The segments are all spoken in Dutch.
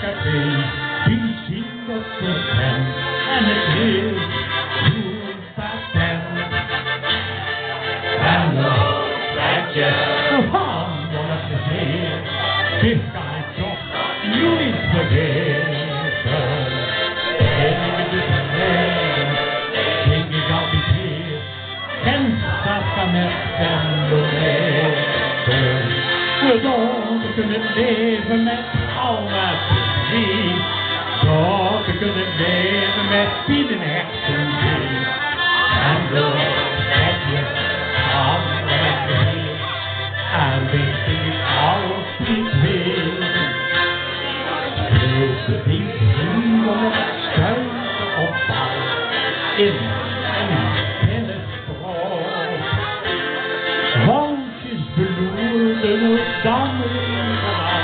café till Kinderprocent en ett helt patent. And that just fan vad jag ska se. Det ska inte nu inte veta. Ingen du säger, ingen graviditet. Hälsasamheten och läser. Och jag kunde leva med alla till liv. Jag kunde leva med tiden efter liv. And the second of the day, and they sing it all between. There's the deep blue on the strength of fire in Tennesstraw. Volkjes bloeden och samlingarna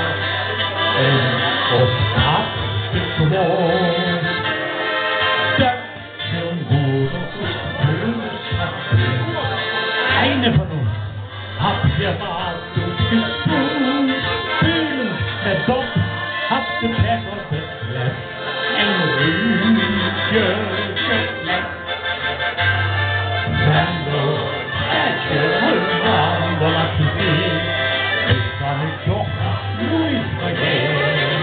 och skattekvar. Eine von uns habt ihr mal durchgesprungen, Bühnen der Dopp habt ihr Pfeffer betrefft, ein Rüge gefleckt. Wenn du Ätchen wohl hast du sehen, ich kann mich doch ruhig vergessen.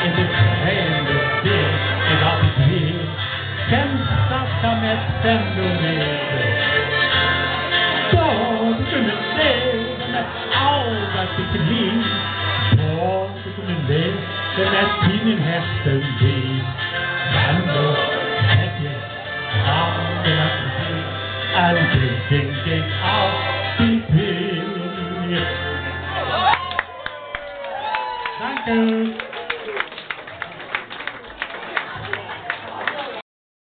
In den Tränen des Sees, ich hab dich lieb, kennst das damit, wenn du willst. Du kunde leva med alla sitt liv. Du kunde leva med tiden hästen liv. Men då är det andra liv. And drinking alltid till. Thank you.